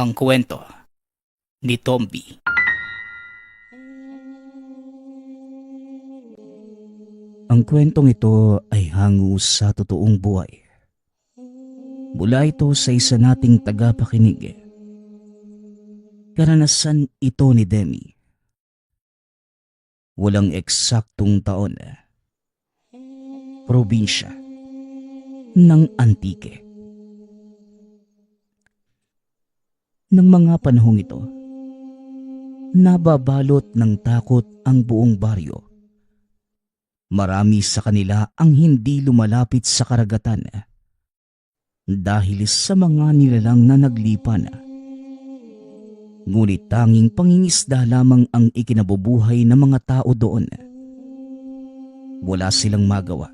Ang kwento ni Tomby. Ang kwentong ito ay hango sa totoong buhay. Mula ito sa isa nating tagapakinig. Karanasan ito ni Demi. Walang eksaktong taon. Probinsya ng Antique. Ng mga panahong ito, nababalot ng takot ang buong baryo. Marami sa kanila ang hindi lumalapit sa karagatan dahil sa mga nilalang na naglipan. Ngunit tanging pangingisda lamang ang ikinabubuhay ng mga tao doon. Wala silang magawa.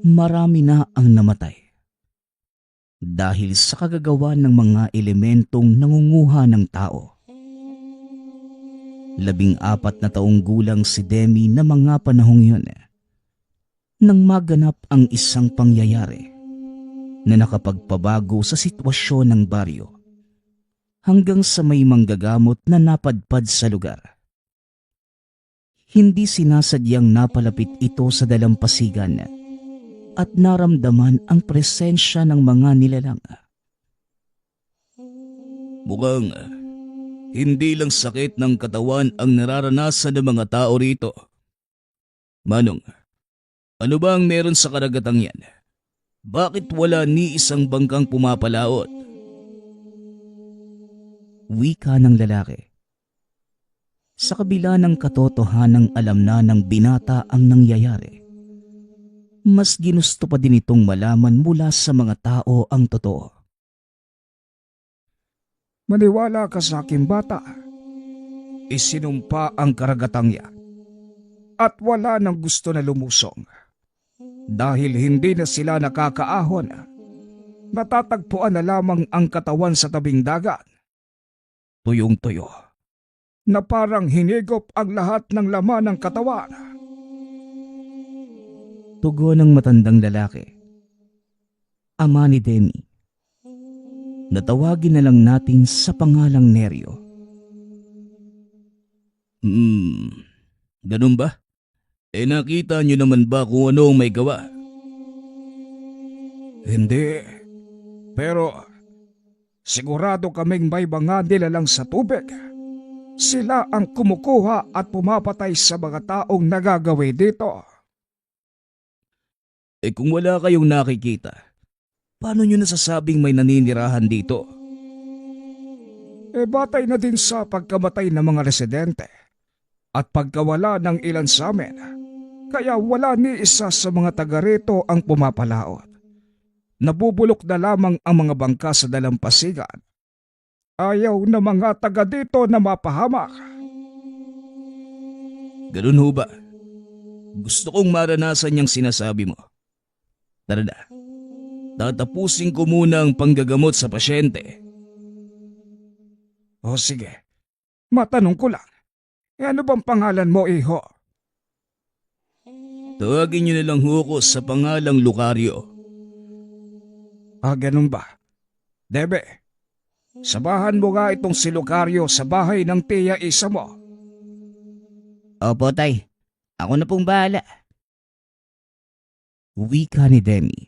Marami na ang namatay dahil sa kagagawan ng mga elementong nangunguha ng tao. 14 na taong gulang si Demi na mga panahong yun nang maganap ang isang pangyayari na nakapagpabago sa sitwasyon ng baryo hanggang sa may manggagamot na napadpad sa lugar. Hindi sinasadyang napalapit ito sa dalampasigan at naramdaman ang presensya ng mga nilalang. Mukhang hindi lang sakit ng katawan ang nararanasan ng mga tao rito. Manong, ano ba ang meron sa karagatang yan? Bakit wala ni isang bangkang pumapalaot? Wika ng lalaki. Sa kabila ng katotohanang alam na ng binata ang nangyayari, mas ginusto pa din itong malaman mula sa mga tao ang totoo. Maniwala ka sa aking bata. Isinumpa ang karagatang yan at wala nang gusto na lumusong. Dahil hindi na sila nakakaahon, natatagpuan na lamang ang katawan sa tabing dagat. Tuyong-tuyo na parang hinigop ang lahat ng laman ng katawan. Tugon ng matandang lalaki. Ama ni Demi. Natawagin na lang natin sa pangalang Neryo. Ganun ba? Nakita niyo naman ba kung ano ang may gawa? Hindi. Pero sigurado kaming may mga nilalang sa tubig. Sila ang kumukuha at pumapatay sa mga taong nagagawi dito. Kung wala kayong nakikita, paano niyo nasasabing may naninirahan dito? Batay na din sa pagkamatay ng mga residente at pagkawala ng ilan sa amin. Kaya wala ni isa sa mga taga rito ang pumapalaot. Nabubulok na lamang ang mga bangka sa dalampasigan. Ayaw na mga taga dito na mapahamak. Ganun ho ba? Gusto kong maranasan yung sinasabi mo. Tara na. Tatapusin ko muna ang panggagamot sa pasyente. O sige, matanong ko lang. Ano bang pangalan mo, iho? Tawagin niyo na lang ho ko sa pangalang Lucario. Ganun ba? Debe, sabahan mo nga itong si Lucario sa bahay ng tiya isa mo. Opo, tay. Ako na pong bahala. Wika ni Demi.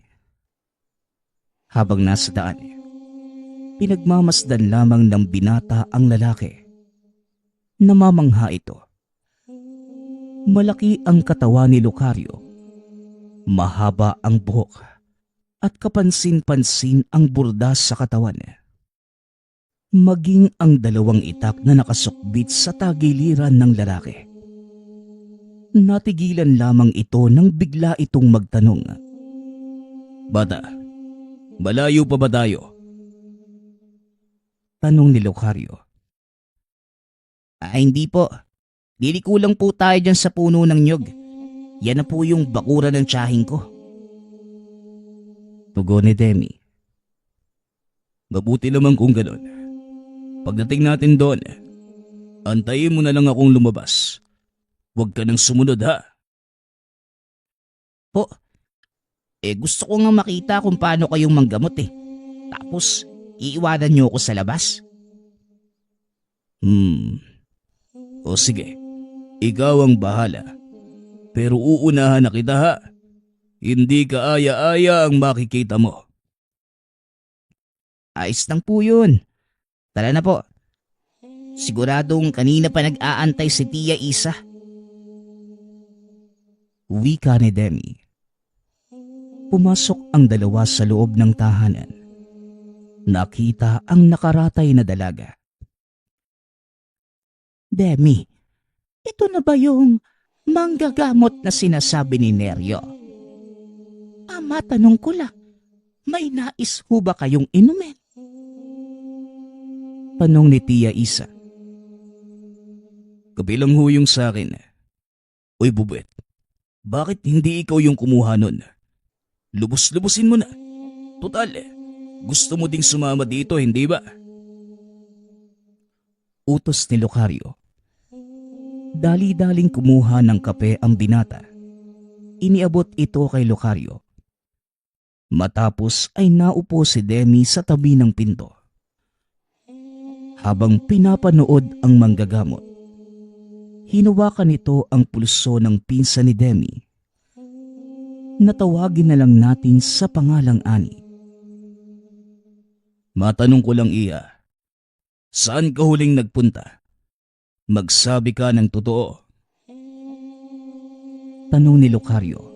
Habang nasa daan, pinagmamasdan lamang ng binata ang lalaki. Namamangha ito. Malaki ang katawan ni Lucario. Mahaba ang buhok at kapansin-pansin ang burdas sa katawan. Maging ang dalawang itak na nakasukbit sa tagiliran ng lalaki. Natigilan lamang ito nang bigla itong magtanong. Bata, malayo pa ba tayo? Tanong ni Lucario. Hindi po. Liliko lang po tayo dyan sa puno ng nyog. Yan na po yung bakura ng tiyahing ko. Tugon ni Demi. Mabuti naman kung ganun. Pagdating natin doon, antayin mo na lang akong lumabas. Huwag ka nang sumunod ha. Po, gusto ko nga makita kung paano kayong manggamot eh. Tapos, Iiwanan niyo ako sa labas? O sige, ikaw ang bahala. Pero uunahan na kita ha. Hindi ka aya-aya ang makikita mo. Ayos lang po yun. Tara na po. Siguradong kanina pa nag-aantay si Tia Isa. Wika ni Demi. Pumasok ang dalawa sa loob ng tahanan. Nakita ang nakaratay na dalaga. Demi, ito na ba yung manggagamot na sinasabi ni Neryo? Ama, tanong ko lang, may nais ho ba kayong inumin? Tanong ni Tia Isa. Kabilang ho yung sa akin. Uy Bubet, bakit hindi ikaw yung kumuha nun? Lubos-lubusin mo na. Total, gusto mo ding sumama dito, hindi ba? Utos ni Lucario. Dali-daling kumuha ng kape ang binata. Iniabot ito kay Lucario. Matapos ay naupo si Demi sa tabi ng pinto. Habang pinapanood ang manggagamot, hinuwakan nito ang pulso ng pinsan ni Demi. Natawagin na lang natin sa pangalang Ani. Matanong ko lang iya, saan ka huling nagpunta? Magsabi ka ng totoo. Tanong ni Lucario.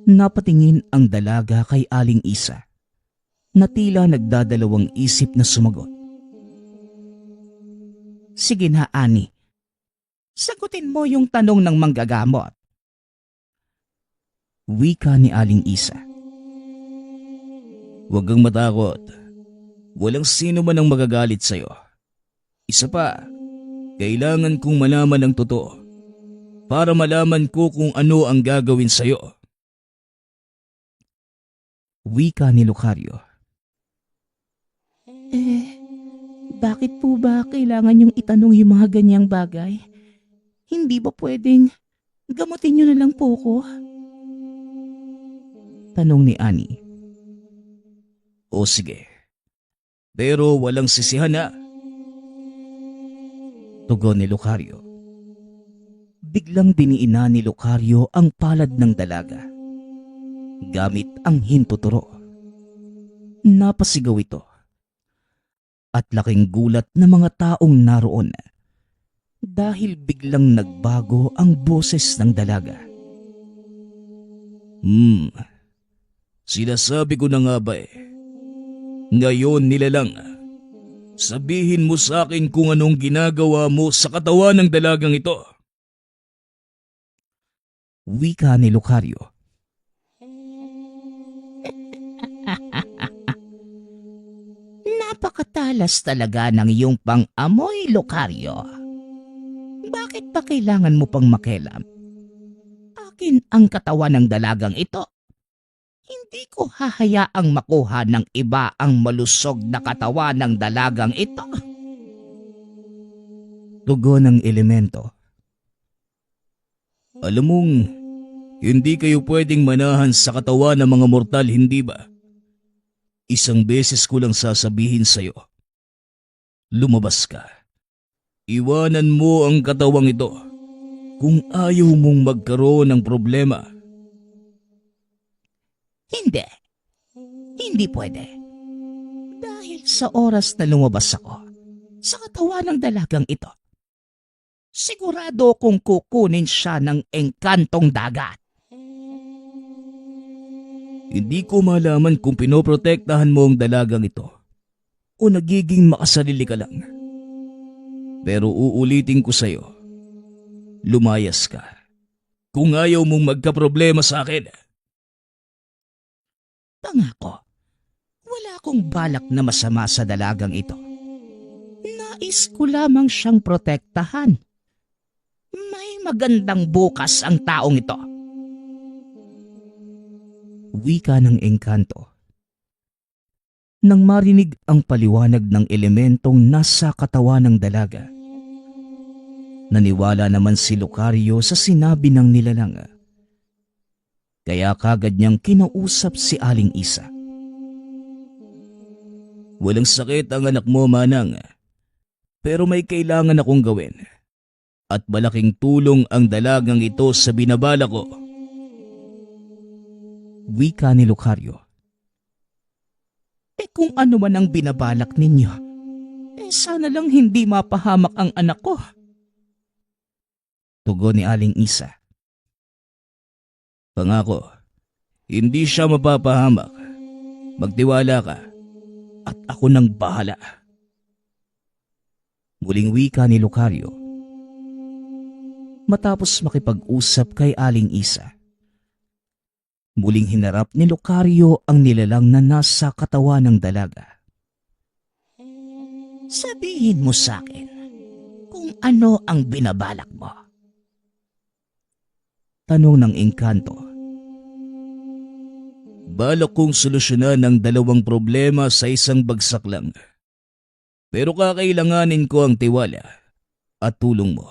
Napatingin ang dalaga kay Aling Isa, na tila nagdadalawang isip na sumagot. Sige na, Ani. Sagutin mo yung tanong ng manggagamot. Wika ni Aling Isa. Huwag kang matakot. Walang sino man ang magagalit sa'yo. Isa pa, kailangan kong malaman ang totoo para malaman ko kung ano ang gagawin sa'yo. Wika ni Lucario. Bakit po ba kailangan yung itanong yung mga ganyang bagay? Hindi ba pwedeng gamutin nyo na lang po ko? Tanong ni Ani. O sige, pero walang sisihan na. Tugon ni Lucario. Biglang diniina ni Lucario ang palad ng dalaga. Gamit ang hintuturo. Napasigaw ito. At laking gulat ng mga taong naroon dahil biglang nagbago ang boses ng dalaga. Sinasabi ko na nga ba Ngayon nilalang, sabihin mo sa akin kung anong ginagawa mo sa katawan ng dalagang ito. Wika ni Lucario. Napakatalas talaga ng iyong pang-amoy, Lucario. Bakit pa kailangan mo pang makialam? Akin ang katawan ng dalagang ito. Hindi ko hahayaang makuha ng iba ang malusog na katawan ng dalagang ito. Tugon ng elemento. Alam mong, hindi kayo pwedeng manahan sa katawan ng mga mortal, hindi ba? Isang beses ko lang sasabihin sa'yo. Lumabas ka. Iwanan mo ang katawang ito kung ayaw mong magkaroon ng problema. Hindi. Hindi pwede. Dahil sa oras na lumabas ako sa katawan ng dalagang ito, sigurado kong kukunin siya ng engkantong dagat. Hindi ko malaman kung pinoprotektahan mo ang dalagang ito o nagiging makasarili ka lang. Pero uulitin ko sa'yo, lumayas ka kung ayaw mong magkaproblema sa akin. Pangako, wala akong balak na masama sa dalagang ito. Nais ko lamang siyang protektahan. May magandang bukas ang taong ito. Wika ng engkanto. Nang marinig ang paliwanag ng elementong nasa katawan ng dalaga, naniwala naman si Lucario sa sinabi ng nilalang. Kaya kagad niyang kinausap si Aling Isa. Walang sakit ang anak mo, Manang. Pero may kailangan akong gawin. At malaking tulong ang dalagang ito sa binabala ko. Wika ni Lucario. Kung ano man ang binabalak ninyo, sana lang hindi mapahamak ang anak ko. Tugon ni Aling Isa. Pangako, hindi siya mapapahamak. Magtiwala ka. At ako nang bahala. Muling wika ni Lucario. Matapos makipag-usap kay Aling Isa, muling hinarap ni Lucario ang nilalang na nasa katawan ng dalaga. Sabihin mo sa akin kung ano ang binabalak mo. Tanong ng engkanto. Balak kong solusyonan ang dalawang problema sa isang bagsak lang. Pero kakailanganin ko ang tiwala at tulong mo.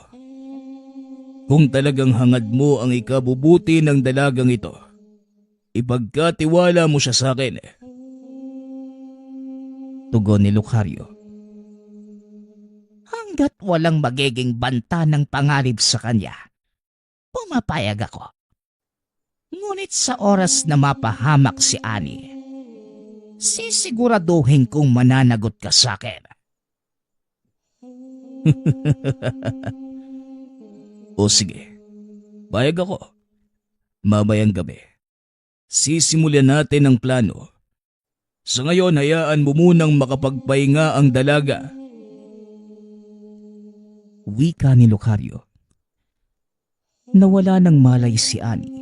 Kung talagang hangad mo ang ikabubuti ng dalagang ito, ipagkatiwala mo siya sa akin. Tugon ni Lucario. Hanggat walang magiging banta ng panganib sa kanya, pumapayag ako. Ngunit sa oras na mapahamak si Ani, sisiguraduhin kong mananagot ka sa akin. O sige, payag ako. Mamayang gabi, sisimulan natin ang plano. Sa ngayon, hayaan mo munang makapagpahinga ang dalaga. Wika ni Lucario. Nawala ng malay si Ani.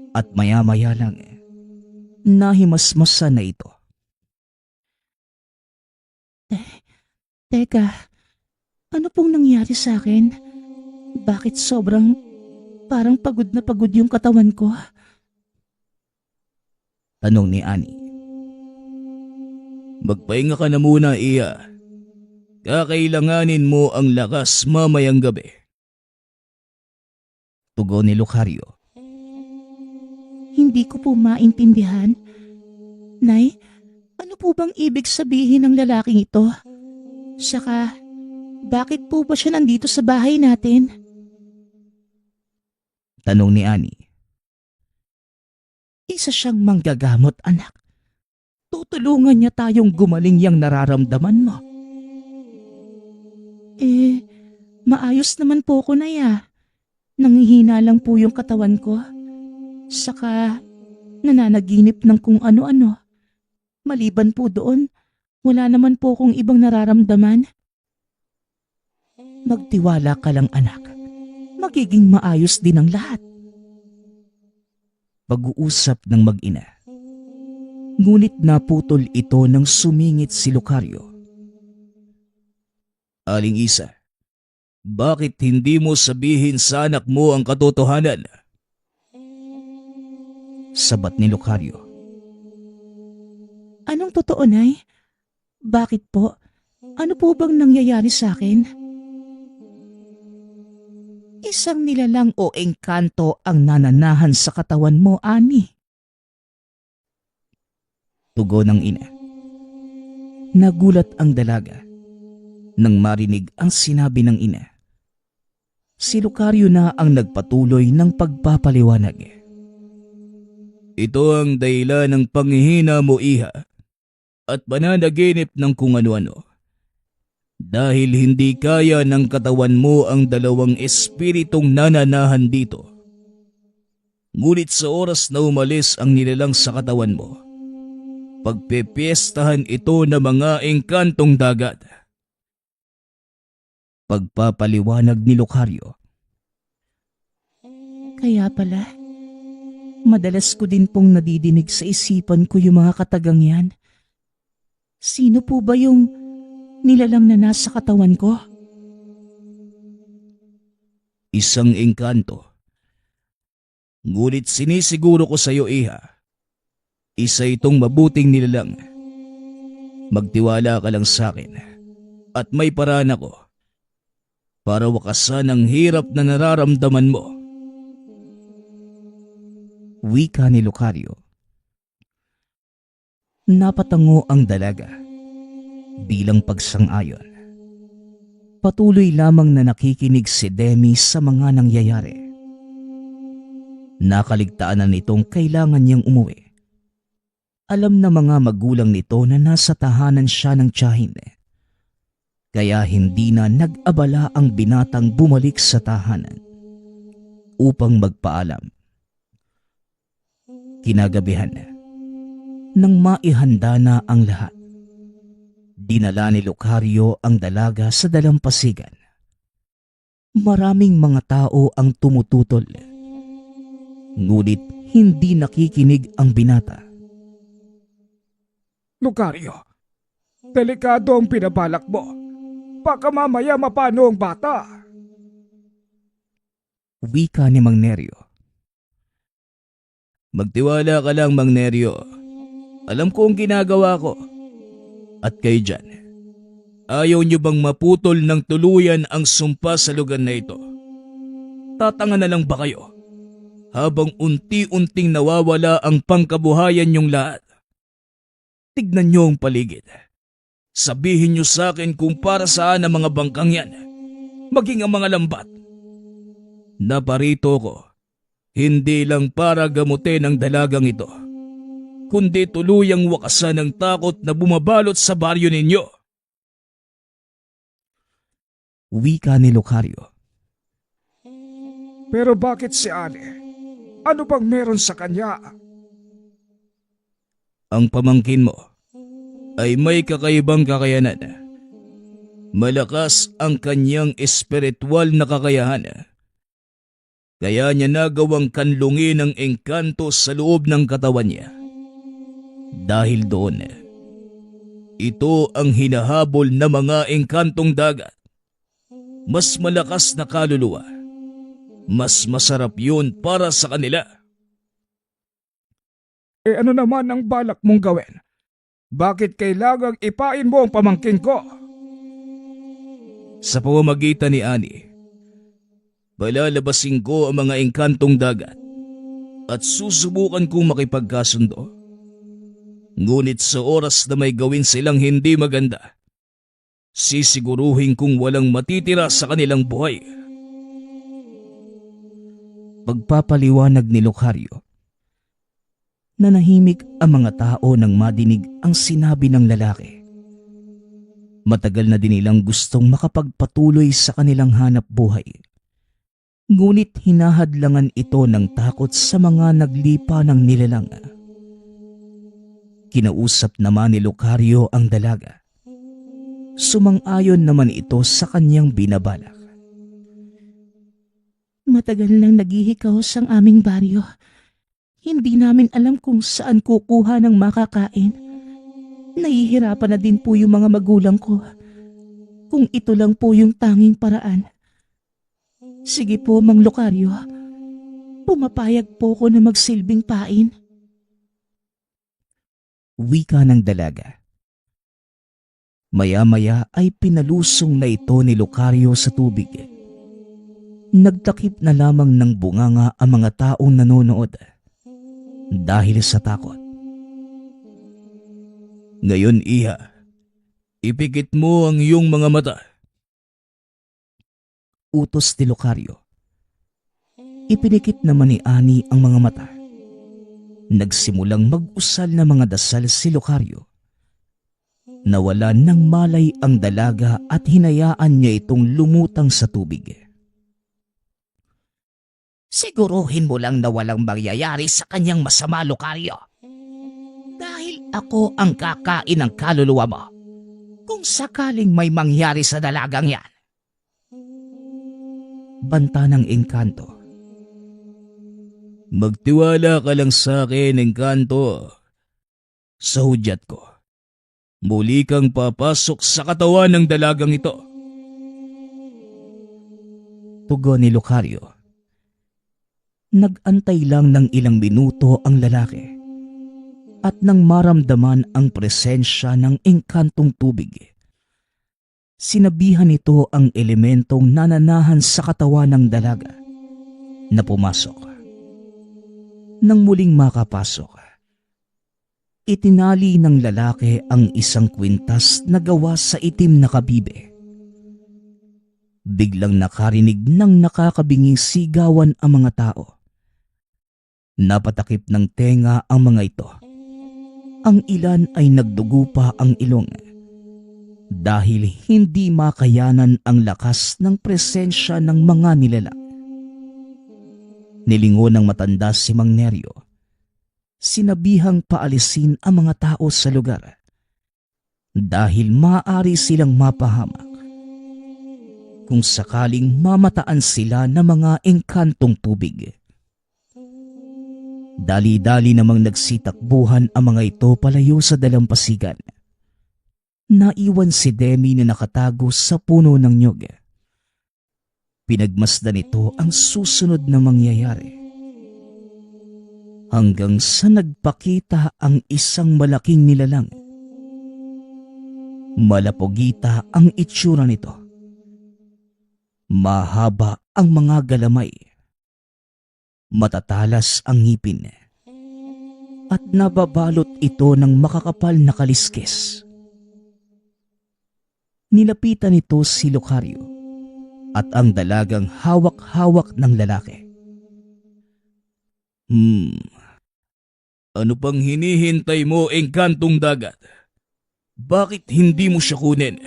At maya-maya lang nahimasmasan na ito. Teka, ano pong nangyari sa akin? Bakit sobrang parang pagod na pagod yung katawan ko? Tanong ni Ani. Magpahinga ka na muna, Iya. Kakailanganin mo ang lakas mamayang gabi. Tugon ni Lucario. Hindi ko po maintindihan. Nay, ano po bang ibig sabihin ng lalaking ito? Saka, bakit po ba siya nandito sa bahay natin? Tanong ni Ani. Isa siyang manggagamot, anak. Tutulungan niya tayong gumaling yang nararamdaman mo. Maayos naman po ko, Nay. Nangihina lang po yung katawan ko. Saka, nananaginip ng kung ano-ano. Maliban po doon, wala naman po kong ibang nararamdaman. Magtiwala ka lang, anak. Magiging maayos din ang lahat. Pag-uusap ng mag-ina. Ngunit naputol ito nang sumingit si Lucario. Aling Isa, bakit hindi mo sabihin sa anak mo ang katotohanan? Sabat ni Lucario. Anong totoo, Nay? Bakit po? Ano po bang nangyayari sa akin? Isang nilalang o engkanto ang nananahan sa katawan mo, Ani. Tugon ng ina. Nagulat ang dalaga nang marinig ang sinabi ng ina. Si Lucario na ang nagpatuloy ng pagpapaliwanag. Ito ang dahilan ng panghihina mo, Iha, at pananaginip ng kung ano-ano. Dahil hindi kaya ng katawan mo ang dalawang espiritong nananahan dito. Ngunit sa oras na umalis ang nilalang sa katawan mo, pagpepiestahan ito ng mga engkantong dagat. Pagpapaliwanag ni Lucario. Kaya pala, madalas ko din pong nadidinig sa isipan ko yung mga katagang yan. Sino po ba yung nilalang na nasa katawan ko? Isang engkanto. Ngunit sinisiguro ko sa iyo, Iha, isa itong mabuting nilalang. Magtiwala ka lang sa akin at may paraan ako para wakasan ang hirap na nararamdaman mo. Wika ni Lucario. Napatango ang dalaga Bilang pagsang-ayon, patuloy lamang na nakikinig si Demi sa mga nangyayari. Nakaligtaan na nitong kailangan niyang umuwi. Alam na mga magulang nito na nasa tahanan siya ng tiyahin. Kaya hindi na nag-abala ang binatang bumalik sa tahanan upang magpaalam. Kinagabihan, nang maihanda na ang lahat, dinala ni Lucario ang dalaga sa dalampasigan. Maraming mga tao ang tumututol, ngunit hindi nakikinig ang binata. Lucario, delikado ang pinabalak mo. Baka mamaya mapano ang bata. Wika ni Mang Nerio. Magtiwala ka lang, Mang Nerio. Alam ko ang ginagawa ko. At kayo dyan, ayaw niyo bang maputol ng tuluyan ang sumpa sa lugar na ito? Tatanga na lang ba kayo? Habang unti-unting nawawala ang pangkabuhayan niyong lahat. Tignan niyo ang paligid. Sabihin niyo sa akin kung para saan ang mga bangkang yan, maging ang mga lambat. Naparito ko, hindi lang para gamutin ang dalagang ito, kundi tuluyang wakasan ng takot na bumabalot sa baryo ninyo. Wika ni Lucario. Pero bakit si Ani? Ano bang meron sa kanya? Ang pamangkin mo ay may kakaibang kakayanan. Malakas ang kanyang espiritual na kakayahan. Kaya niya nagawang kanlungin ang engkanto sa loob ng katawan niya. Dahil doon, ito ang hinahabol na mga engkantong dagat. Mas malakas na kaluluwa. Mas masarap yun para sa kanila. Ano naman ang balak mong gawin? Bakit kailangang ipain mo ang pamangkin ko? Sa pamamagitan ni Ani, palalabasin ko ang mga engkantong dagat at susubukan kong makipagkasundo. Ngunit sa oras na may gawin silang hindi maganda, sisiguruhin kong walang matitira sa kanilang buhay. Pagpapaliwanag ni Lucario. Nanahimik ang mga tao nang madinig ang sinabi ng lalaki. Matagal na din nilang gustong makapagpatuloy sa kanilang hanap buhay. Ngunit hinahadlangan ito ng takot sa mga naglipa ng nilalang. Kinausap naman ni Lucario ang dalaga. Sumang-ayon naman ito sa kanyang binabalak. Matagal nang naghihikaos ang aming baryo. Hindi namin alam kung saan kukuha ng makakain. Nahihirapan na din po yung mga magulang ko. Kung ito lang po yung tanging paraan. Sige po, Mang Lucario. Pumapayag po ko na magsilbing pain. Wika ng dalaga. Maya-maya ay pinalusong na ito ni Lucario sa tubig. Nagtakip na lamang ng bunganga ang mga taong nanonood dahil sa takot. Ngayon, Iha, ipikit mo ang iyong mga mata. Utos ni Lucario. Ipinikit naman ni Ani ang mga mata. Nagsimulang mag-usal na mga dasal si Lucario. Nawala ng malay ang dalaga at hinayaan niya itong lumutang sa tubig. Siguruhin mo lang na walang mangyayari sa kanyang masama, Lucario. Dahil ako ang kakain ng kaluluwa mo. Kung sakaling may mangyari sa dalagang yan. Banta ng engkanto. Magtiwala ka lang sa akin, engkanto. Sa hudyat ko, muli kang papasok sa katawan ng dalagang ito. Tugon ni Lucario. Nag-antay lang ng ilang minuto ang lalaki at nang maramdaman ang presensya ng engkantong tubig, sinabihan nito ang elementong nananahan sa katawan ng dalaga na pumasok. Nang muling makapasok, Itinali ng lalaki ang isang kwintas na gawa sa itim na kabibe. Biglang nakarinig ng nakakabinging sigawan ang mga tao. Napatakip ng tenga ang mga ito. Ang ilan ay nagdugo pa ang ilong dahil hindi makayanan ang lakas ng presensya ng mga nilalang. Nilingon ng matanda si Mang Neryo. Sinabihang paalisin ang mga tao sa lugar dahil maaari silang mapahamak kung sakaling mamataan sila ng mga engkantong tubig. Dali-dali namang nagsitakbuhan ang mga ito palayo sa dalampasigan. Naiwan si Demi na nakatago sa puno ng nyog. Pinagmasdan ito ang susunod na mangyayari. Hanggang sa nagpakita ang isang malaking nilalang. Malapogita ang itsura nito. Mahaba ang mga galamay. Matatalas ang ngipin. At nababalot ito ng makakapal na kaliskis. Nilapitan nito si Lucario at ang dalagang hawak-hawak ng lalaki. Ano pang hinihintay mo, engkantong dagat? Bakit hindi mo siya kunin?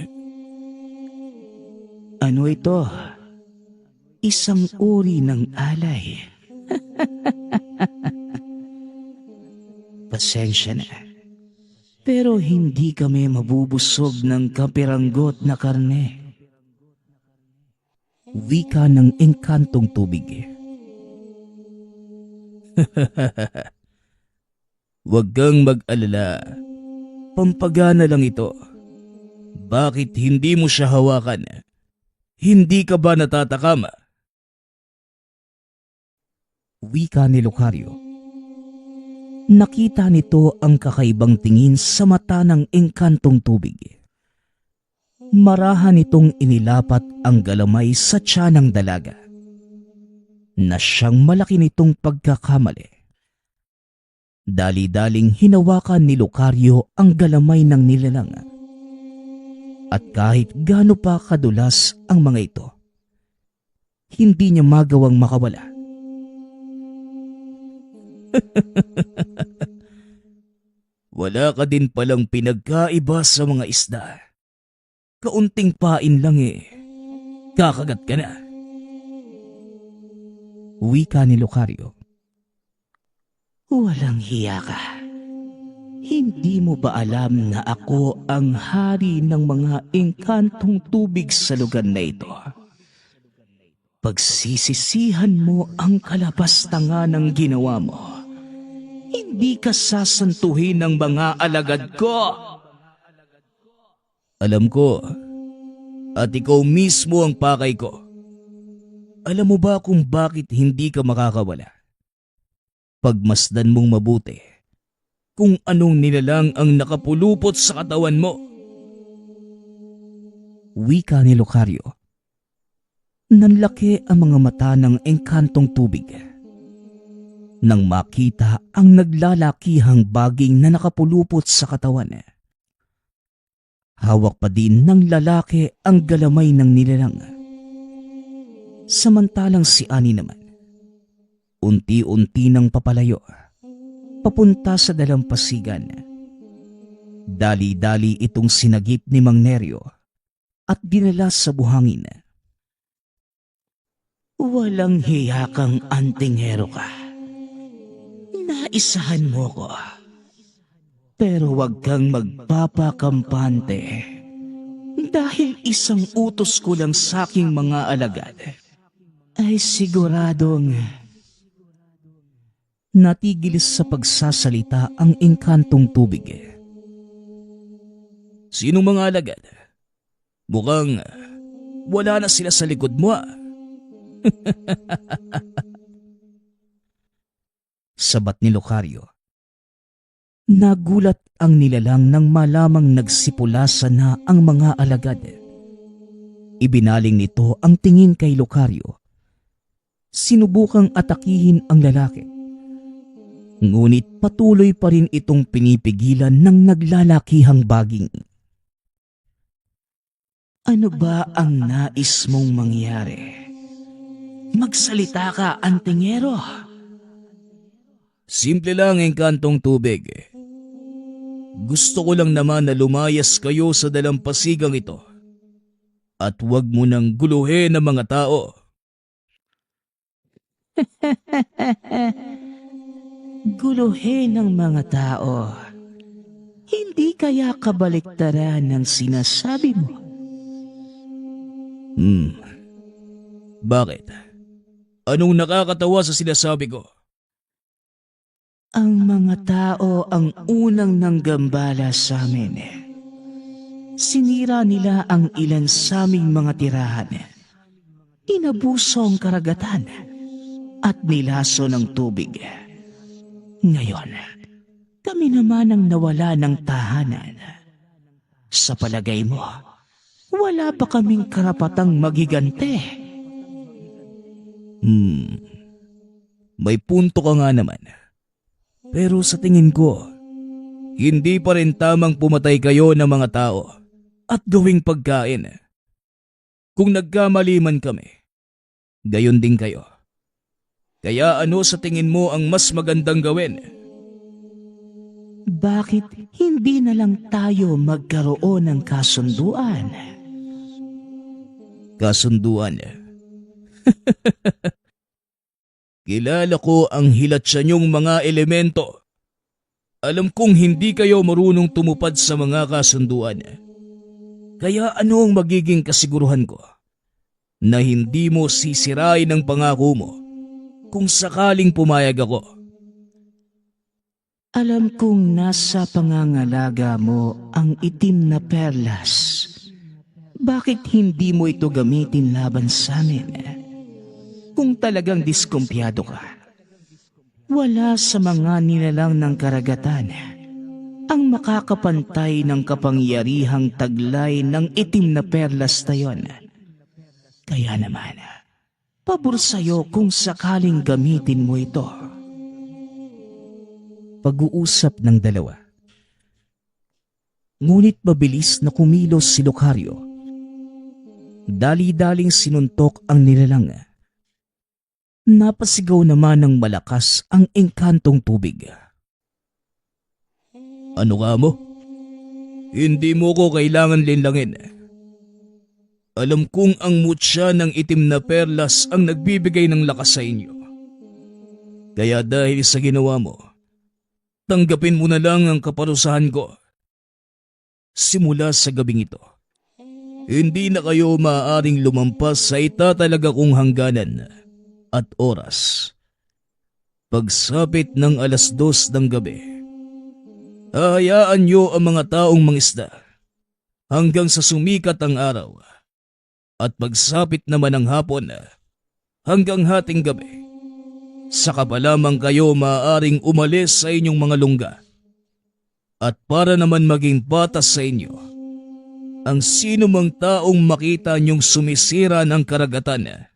Ano ito? Isang uri ng alay. Pasensya na. Pero hindi kami mabubusog ng kapiranggot na karne. Wika ng engkantong tubig. Huwag kang mag-alala. Pampagana lang ito. Bakit hindi mo siya hawakan? Hindi ka ba natatakama? Wika ni Lucario. Nakita nito ang kakaibang tingin sa mata ng engkantong tubig. Marahan nitong inilapat ang galamay sa tiyan ng dalaga na siyang malaki nitong pagkakamali. Dali-daling hinawakan ni Lucario ang galamay ng nilalang. At kahit gaano pa kadulas ang mga ito, hindi niya magawang makawala. Wala ka din palang pinagkaiba sa mga isda. Kaunting pain lang kakagat ka na. Wika ni Lucario. Walang hiya ka. Hindi mo ba alam na ako ang hari ng mga engkantong tubig sa lugar na ito? Pagsisisihan mo ang kalabastanga ng ginawa mo, hindi ka sasantuhin ng mga alagad ko. Alam ko, at ikaw mismo ang pakay ko. Alam mo ba kung bakit hindi ka makakawala? Pagmasdan mong mabuti kung anong nilalang ang nakapulupot sa katawan mo. Wika ni Lucario. Nanlaki ang mga mata ng engkantong tubig nang makita ang naglalakihang baging na nakapulupot sa katawan. Hawak pa din ng lalaki ang galamay ng nilalang. Samantalang si Ani naman, unti-unti nang papalayo, papunta sa dalampasigan. Dali-dali itong sinagip ni Mang Neryo at dinala sa buhangin. Walang hiya kang antingero ka. Naisahan mo ko. Pero wag kang magpapakampante dahil isang utos ko lang sa aking mga alagad ay siguradong. Natigil sa pagsasalita ang engkantong tubig. Sinong mga alagad? Mukhang wala na sila sa likod mo. Sabat ni Lucario. Nagulat ang nilalang nang malamang nagsipulasa na ang mga alagad. Ibinaling nito ang tingin kay Lucario. Sinubukang atakihin ang lalaki. Ngunit patuloy pa rin itong pinipigilan ng naglalakihang baging. Ano ba ang nais mong mangyari? Magsalita ka, antingero. Simple lang, engkantong tubig. Gusto ko lang naman na lumayas kayo sa dalampasigang ito. At huwag mo nang guluhin ang mga tao. Guluhin ng mga tao. Hindi kaya kabaliktaran ng sinasabi mo? Bakit? Anong nakakatawa sa sinasabi ko? Ang mga tao ang unang nanggambala sa amin. Sinira nila ang ilan sa aming mga tirahan. Inabuso ang karagatan at nilaso ng tubig. Ngayon, kami naman ang nawala ng tahanan. Sa palagay mo, wala pa kaming karapatang magigante. May punto ka nga naman. Pero sa tingin ko, hindi pa rin tamang pumatay kayo ng mga tao at gawing pagkain. Kung nagkamali man kami, gayon din kayo. Kaya ano sa tingin mo ang mas magandang gawin? Bakit hindi na lang tayo magkaroon ng kasunduan? Kasunduan. Kilala ko ang hilatsya niyong mga elemento. Alam kong hindi kayo marunong tumupad sa mga kasunduan. Kaya ano ang magiging kasiguruhan ko na hindi mo sisirain ang pangako mo kung sakaling pumayag ako? Alam kong nasa pangangalaga mo ang itim na perlas. Bakit hindi mo ito gamitin laban sa amin? Kung talagang diskumpiyado ka, wala sa mga nilalang ng karagatan ang makakapantay ng kapangyarihang taglay ng itim na perlas na yon. Kaya naman, pabor sa'yo kung sakaling gamitin mo ito. Pag-uusap ng dalawa. Ngunit mabilis na kumilos si Lucario. Dali-daling sinuntok ang nilalang. Napasigaw naman ng malakas ang engkantong tubig. Ano ka mo? Hindi mo ko kailangan linlangin. Alam kong ang mutya ng itim na perlas ang nagbibigay ng lakas sa inyo. Kaya dahil sa ginawa mo, tanggapin mo na lang ang kaparusahan ko. Simula sa gabing ito, hindi na kayo maaaring lumampas sa itatalaga kong hangganan at oras. Pagsapit ng 2:00 ng gabi, hahayaan niyo ang mga taong mangisda hanggang sa sumikat ang araw. At pagsapit naman ng hapon hanggang hating gabi, saka pa lamang kayo maaaring umalis sa inyong mga lungga. At para naman maging patas sa inyo, ang sino mang taong makita niyong sumisira ng karagatan,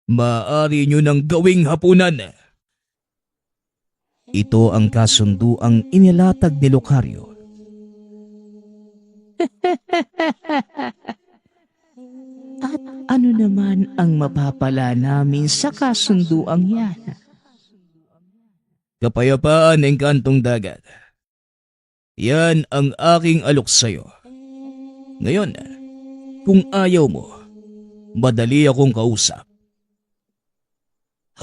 maaari niyo nang gawing hapunan. Ito ang kasunduang inilatag ni Lucario. At ano naman ang mapapala namin sa kasunduang yan? Kapayapaan, engkantong dagat. Yan ang aking alok sa'yo. Ngayon, kung ayaw mo, madali akong kausap.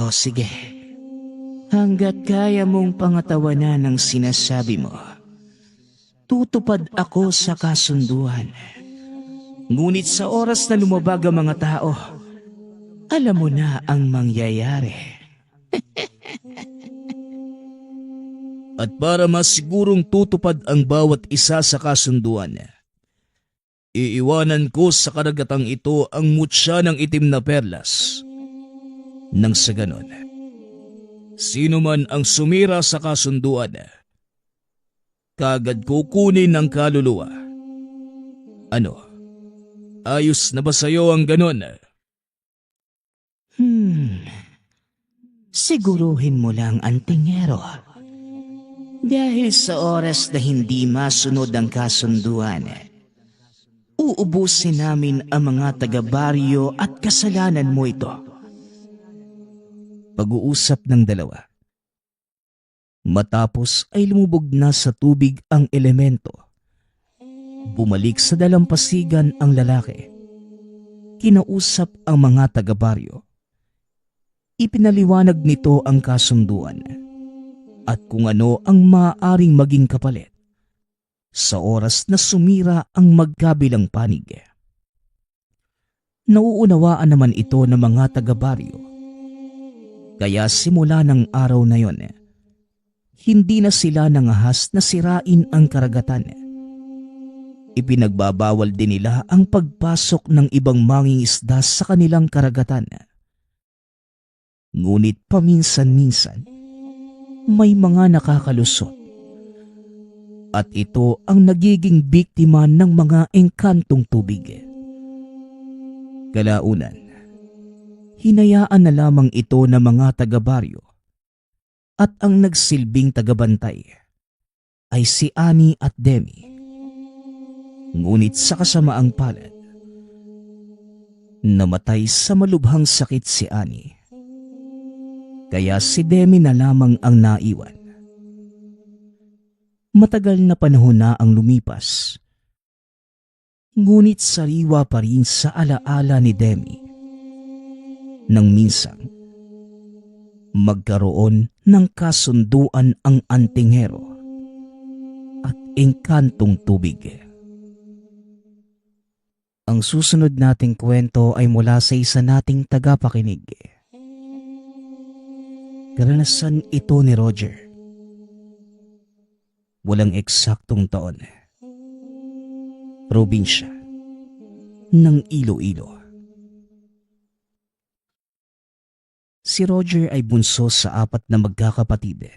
O sige, hanggat kaya mong pangatawanan ang sinasabi mo, tutupad ako sa kasunduan. Ngunit sa oras na lumabag ang mga tao, alam mo na ang mangyayari. At para mas sigurong tutupad ang bawat isa sa kasunduan, iiwanan ko sa karagatang ito ang mutya ng itim na perlas. Nang sa ganon, sino man ang sumira sa kasunduan, kagad kukunin ng kaluluwa. Ano? Ayos na ba sa'yo ang ganon? Siguruhin mo lang, antingero. Dahil sa oras na hindi masunod ang kasunduan, uubusin namin ang mga taga-baryo at kasalanan mo ito. Pag-uusap ng dalawa. Matapos ay lumubog na sa tubig ang elemento. Bumalik sa dalampasigan ang lalaki. Kinausap ang mga taga-baryo. Ipinaliwanag nito ang kasunduan at kung ano ang maaaring maging kapalit sa oras na sumira ang magkabilang panig. Nauunawaan naman ito ng mga taga-baryo. Kaya simula ng araw na yon, hindi na sila nangahas na sirain ang karagatan. Ipinagbabawal din nila ang pagpasok ng ibang mangingisda sa kanilang karagatan. Ngunit paminsan-minsan, may mga nakakalusot. At ito ang nagiging biktima ng mga engkantong tubig. Kalaunan, hinayaan na lamang ito ng mga taga-baryo at ang nagsilbing tagabantay ay si Annie at Demi. Ngunit sa kasamaang palad, namatay sa malubhang sakit si Annie. Kaya si Demi na lamang ang naiwan. Matagal na panahon na ang lumipas. Ngunit sariwa pa rin sa alaala ni Demi nang minsan magkaroon ng kasunduan ang antingero at engkantong tubig. Ang susunod nating kwento ay mula sa isa nating tagapakinig. Karanasan ito ni Roger. Walang eksaktong taon. Probinsya ng Iloilo. Si Roger ay bunso sa 4 na magkakapatid.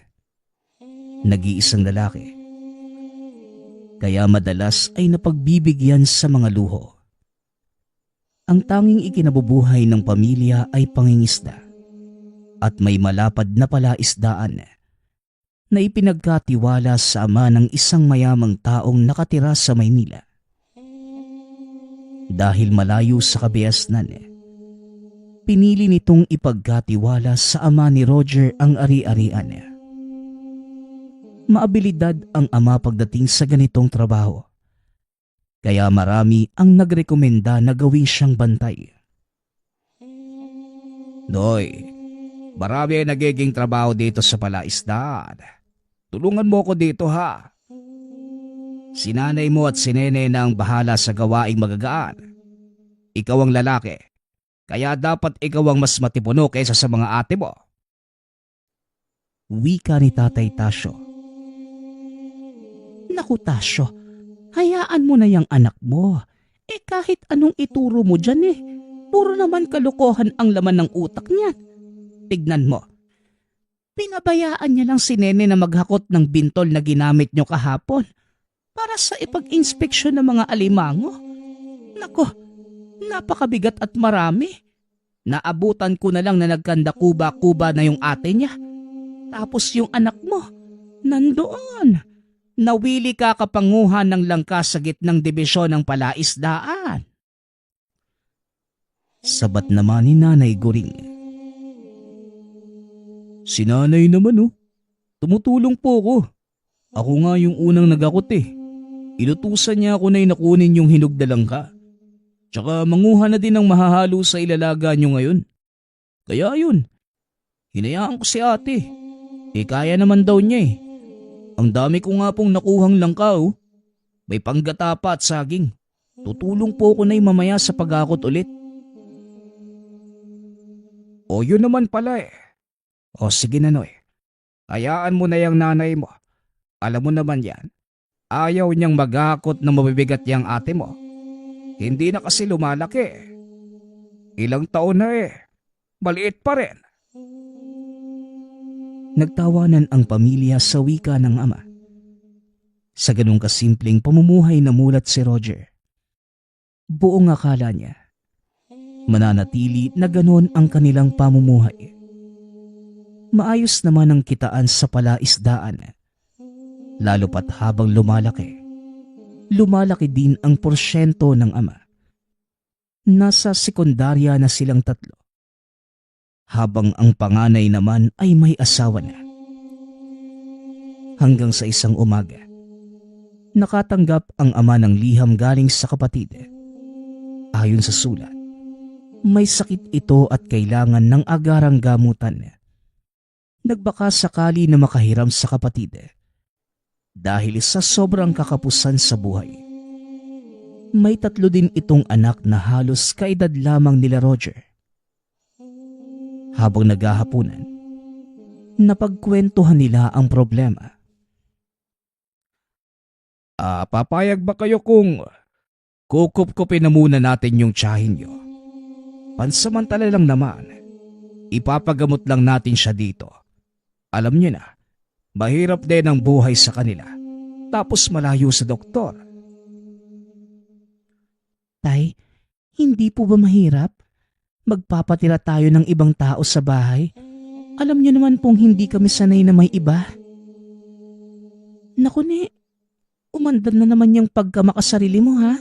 Nag-iisang lalaki. Kaya madalas ay napagbibigyan sa mga luho. Ang tanging ikinabubuhay ng pamilya ay pangingisda at may malapad na palaisdaan na ipinagkatiwala sa ama ng isang mayamang taong nakatira sa Maynila. Dahil malayo sa kabiasnan, pinili nitong ipagkatiwala sa ama ni Roger ang ari-arian. Maabilidad ang ama pagdating sa ganitong trabaho, kaya marami ang nagrekomenda na gawin siyang bantay. Noy, marami ay nagiging trabaho dito sa palaisdaan. Tulungan mo ko dito ha. Si nanay mo at si nene na ang bahala sa gawaing magagaan. Ikaw ang lalaki, kaya dapat ikaw ang mas matipuno kaysa sa mga ate mo. Wika ni Tatay Tasyo. Naku Tasyo, hayaan mo na yung anak mo. Kahit anong ituro mo dyan puro naman kalokohan ang laman ng utak niyan. Tignan mo. Pinabayaan niya lang si Nene na maghakot ng bintol na ginamit niyo kahapon para sa ipag-inspeksyon ng mga alimango. Nako, napakabigat at marami. Naabutan ko na lang na nagkanda-kuba-kuba na yung ate niya. Tapos yung anak mo, nandoon. Nawili ka kapanguhan ng langka sa gitnang dibisyon ng palaisdaan. Sabat naman ni Nanay Goring. Si nanay naman tumutulong po ko. Ako nga yung unang nagakot Inutusan niya ako na inakunin yung hinog na langka. Tsaka manguha na din ang mahahalo sa ilalaga niyo ngayon. Kaya yun, hinayaan ko si ate. Kaya naman daw niya Ang dami ko nga pong nakuhang langka May panggata pa at saging. Tutulong po ko na mamaya sa pag-akot ulit. O yun naman pala O sige na Noy. Hayaan mo na yung nanay mo. Alam mo naman yan. Ayaw niyang maghakot na mabibigat yung ate mo. Hindi na kasi lumalaki. Ilang taon na Maliit pa rin. Nagtawanan ang pamilya sa wika ng ama. Sa ganung kasimpleng pamumuhay na mulat si Roger. Buong akala niya, mananatili na ganon ang kanilang pamumuhay. Maayos naman ang kitaan sa palaisdaan. Lalo pat habang lumalaki din ang porsyento ng ama. Nasa sekundarya na silang tatlo, habang ang panganay naman ay may asawa na. Hanggang sa isang umaga, nakatanggap ang ama ng liham galing sa kapatid. Ayon sa sulat, may sakit ito at kailangan ng agarang gamutan. Nagbaka sakali na makahiram sa kapatid dahil sa sobrang kakapusan sa buhay. May 3 din itong anak na halos kaedad lamang nila Roger. Habang naghahapunan, napagkwentuhan nila ang problema. Papayag ba kayo kung kukup-kupin na muna natin yung tiyahin nyo? Pansamantala lang naman. Ipapagamot lang natin siya dito. Alam niyo na, mahirap din ang buhay sa kanila. Tapos malayo sa doktor. Tay, hindi po ba mahirap? Magpapatira tayo ng ibang tao sa bahay. Alam niyo naman pong hindi kami sanay na may iba. Naku ne, umandar na naman yung pagkamakasarili mo ha.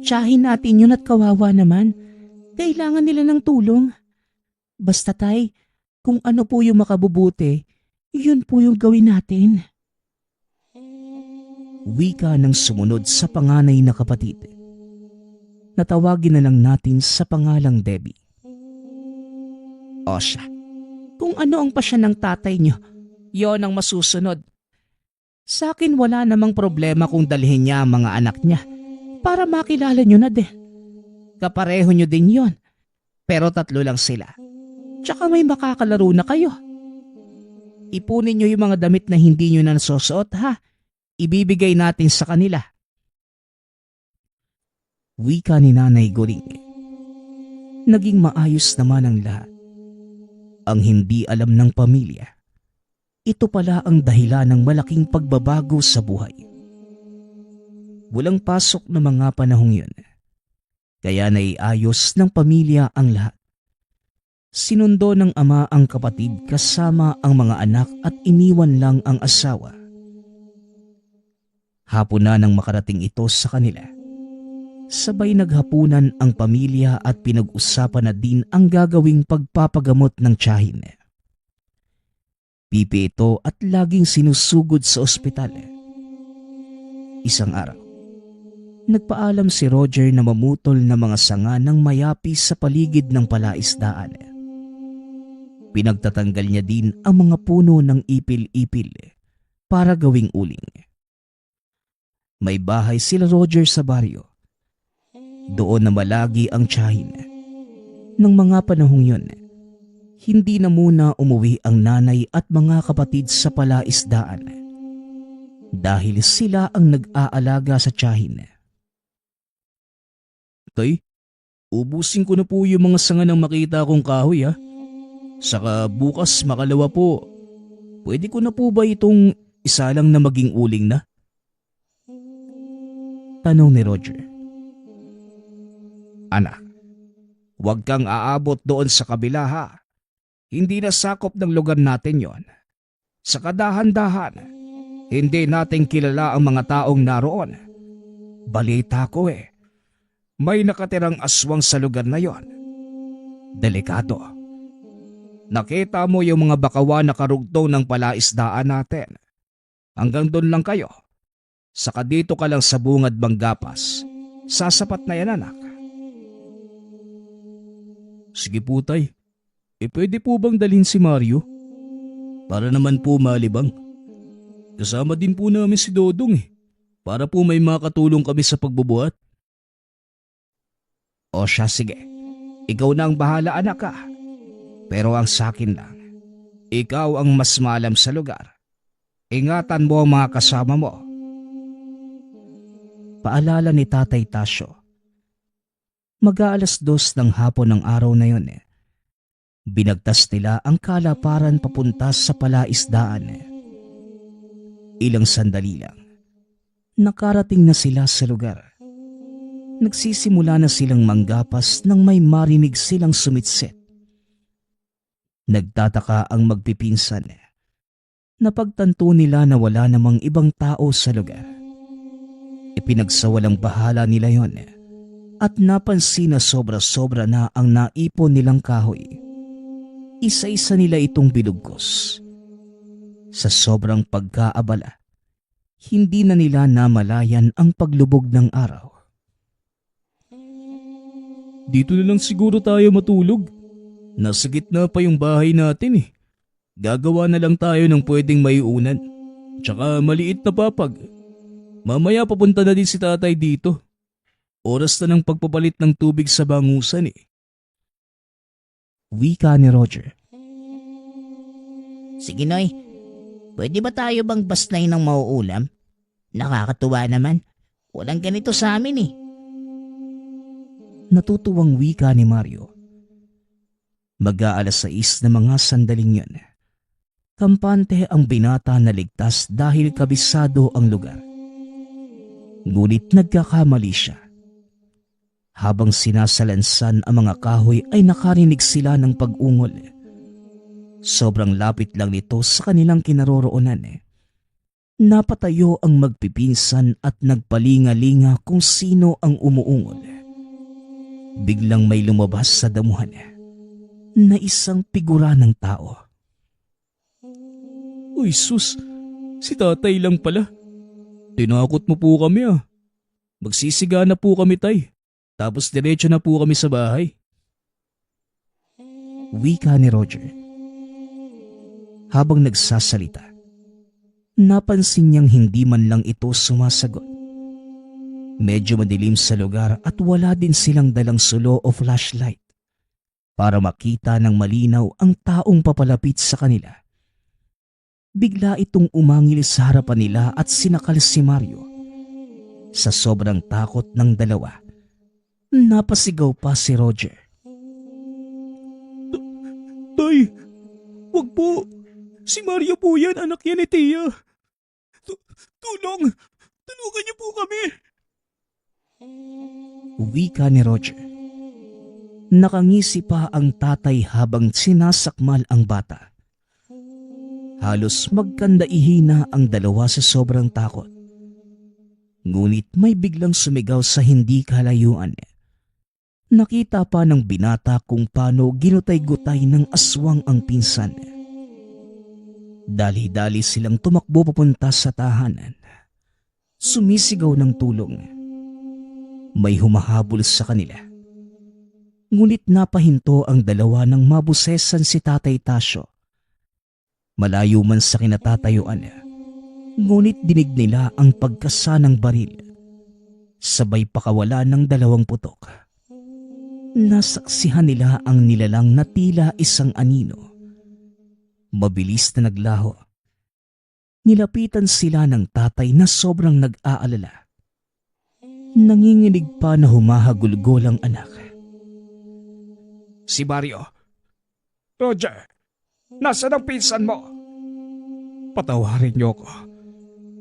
Tiyahin natin yun at kawawa naman. Kailangan nila ng tulong. Basta tay, kung ano po yung makabubuti, yun po yung gawin natin. Wika ng sumunod sa panganay na kapatid. Natawagin na lang natin sa pangalang Debbie. O siya, kung ano ang pasya ng tatay niyo, yon ang masusunod. Sa akin wala namang problema kung dalhin niya ang mga anak niya para makilala niyo na din. Kapareho niyo din yon, pero 3 lang sila. Tsaka may makakalaro na kayo. Ipunin niyo yung mga damit na hindi niyo na nasusuot ha. Ibibigay natin sa kanila. Wika ni Nanay Goring. Naging maayos naman ang lahat. Ang hindi alam ng pamilya, ito pala ang dahilan ng malaking pagbabago sa buhay. Walang pasok na mga panahong yun, kaya naiayos ng pamilya ang lahat. Sinundo ng ama ang kapatid kasama ang mga anak at iniwan lang ang asawa. Hapon na nang makarating ito sa kanila. Sabay naghapunan ang pamilya at pinag-usapan na din ang gagawing pagpapagamot ng tiyahin. Pipi ito at laging sinusugod sa ospital. Isang araw, nagpaalam si Roger na mamutol na mga sanga ng mayapi sa paligid ng palaisdaan. Pinagtatanggal niya din ang mga puno ng ipil-ipil para gawing uling. May bahay sila Roger sa baryo. Doon na malagi ang tiyahin. Nang mga panahong yun, hindi na muna umuwi ang nanay at mga kapatid sa palaisdaan dahil sila ang nag-aalaga sa tiyahin. Tay, ubusin ko na po yung mga sanga ng makita kong kahoy ha. Saka bukas makalawa po, pwede ko na po ba itong isa lang na maging uling na? Tanong ni Roger. Anak, huwag kang aabot doon sa kabila ha. Hindi na sakop ng lugar natin yon. Sa kadahan-dahan, hindi natin kilala ang mga taong naroon. Balita ko may nakatirang aswang sa lugar na yon. Delikado. Nakita mo yung mga bakawan na karugtong ng palaisdaan natin. Hanggang doon lang kayo. Saka dito ka lang sa bungad Banggapas. Sasapat na yan anak. Sige po tay, pwede po bang dalhin si Mario? Para naman po malibang. Kasama din po namin si Dodong para po may makatulong kami sa pagbubuhat. O siya sige, ikaw na ang bahala anak ka. Pero ang sakin lang, ikaw ang mas maalam sa lugar. Ingatan mo ang mga kasama mo. Paalala ni Tatay Tasyo. Mag-aalas 2 ng hapon ng araw na yun. Binagtas nila ang kalaparan papunta sa palaisdaan. Ilang sandali lang, nakarating na sila sa lugar. Nagsisimula na silang manggapas nang may marinig silang sumitsit. Nagtataka ang magpipinsan. Napagtanto nila na wala namang ibang tao sa lugar. Ipinagsawalang bahala nila yon at napansin na sobra-sobra na ang naipon nilang kahoy. Isa-isa nila itong binugkos. Sa sobrang pagkaabala, hindi na nila namalayan ang paglubog ng araw. Dito na lang siguro tayo matulog. Nasa gitna pa yung bahay natin eh. Gagawa na lang tayo ng pwedeng maiunan. Tsaka maliit na papag. Mamaya papunta na din si tatay dito. Oras na ng pagpapalit ng tubig sa bangusan eh. Wika ni Roger. Sige Noy, pwede ba tayo bang basnay ng mauulam? Nakakatuwa naman. Walang ganito sa amin eh. Natutuwang wika ni Mario. Mag-aalas 6 na mga sandaling yun. Kampante ang binata na ligtas dahil kabisado ang lugar. Ngunit nagkakamali siya. Habang sinasalansan ang mga kahoy ay nakarinig sila ng pag-ungol. Sobrang lapit lang nito sa kanilang kinaroroonan. Napatayo ang magpipinsan at nagpalinga-linga kung sino ang umuungol. Biglang may lumabas sa damuhan na isang figura ng tao. Uy sus, si tatay lang pala. Tinakot mo po kami ah. Magsisiga na po kami tay. Tapos diretso na po kami sa bahay. Wika ni Roger. Habang nagsasalita, napansin niyang hindi man lang ito sumasagot. Medyo madilim sa lugar at wala din silang dalang sulo o flashlight para makita ng malinaw ang taong papalapit sa kanila. Bigla itong umangil sa harapan nila at sinakal si Mario. Sa sobrang takot ng dalawa, napasigaw pa si Roger. Tay, wag po. Si Maria po yan, anak yan ni Tia. Tulong! Tulungan niyo po kami! Wika ni Roger. Nakangisi pa ang tatay habang sinasakmal ang bata. Halos magkandaihina ang dalawa sa sobrang takot. Ngunit may biglang sumigaw sa hindi kalayuan. Nakita pa ng binata kung paano ginutay-gutay ng aswang ang pinsan. Dali-dali silang tumakbo papunta sa tahanan. Sumisigaw ng tulong. May humahabol sa kanila. Ngunit napahinto ang dalawa nang mabusesan si Tatay Tasyo. Malayo man sa kinatatayuan, ngunit dinig nila ang pagkasa ng baril. Sabay pakawala ng dalawang putok. Nasaksihan nila ang nilalang na tila isang anino. Mabilis na naglaho. Nilapitan sila ng tatay na sobrang nag-aalala. Nanginginig pa na humahagulgol ang anak. Si Mario. Roger, nasaan ang pinsan mo? Patawarin niyo ako.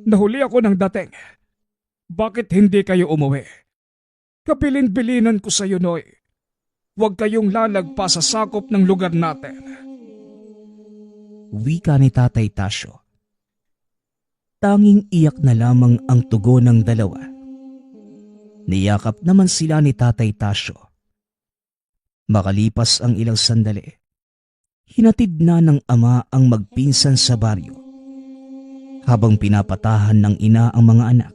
Nahuli ako ng dating. Bakit hindi kayo umuwi? Kabilin-bilinan ko sa iyo, Noy. Huwag kayong lalagpa sa sakop ng lugar natin. Wika ni Tatay Tasyo. Tanging iyak na lamang ang tugon ng dalawa. Niyakap naman sila ni Tatay Tasyo. Makalipas ang ilang sandali, hinatid na ng ama ang magpinsan sa baryo. Habang pinapatahan ng ina ang mga anak,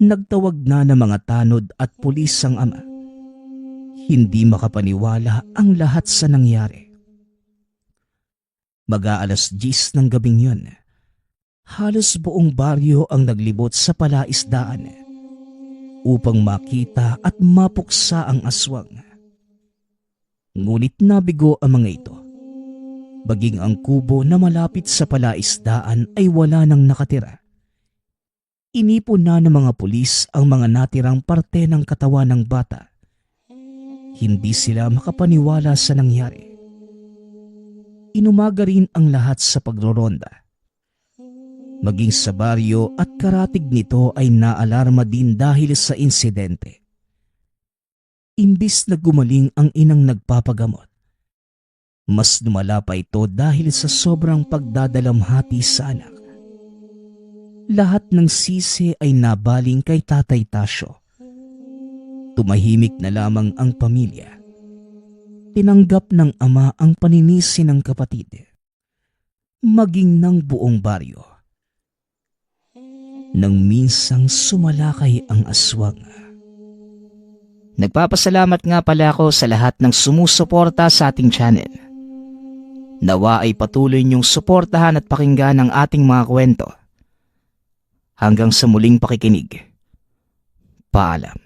nagtawag na ng mga tanod at pulis ang ama. Hindi makapaniwala ang lahat sa nangyari. Mag-aalas 10 ng gabing yun, halos buong baryo ang naglibot sa palaisdaan upang makita at mapuksa ang aswang. Ngunit nabigo ang mga ito. Baging ang kubo na malapit sa palaisdaan ay wala nang nakatira. Inipon na ng mga pulis ang mga natirang parte ng katawan ng bata. Hindi sila makapaniwala sa nangyari. Inumaga rin ang lahat sa pagroronda. Maging sa baryo at karatig nito ay naalarma din dahil sa insidente. Imbis na gumaling ang inang nagpapagamot, Mas lumala pa ito dahil sa sobrang pagdadalamhati sa anak. Lahat ng sisi ay nabaling kay Tatay Tasyo. Tumahimik na lamang ang pamilya. Tinanggap ng ama ang paninisi ng kapatid, maging ng buong baryo. Nang minsang sumalakay ang aswang. Nagpapasalamat nga pala ako sa lahat ng sumusuporta sa ating channel. Nawa ay patuloy niyong suportahan at pakinggan ang ating mga kwento. Hanggang sa muling pakikinig. Paalam.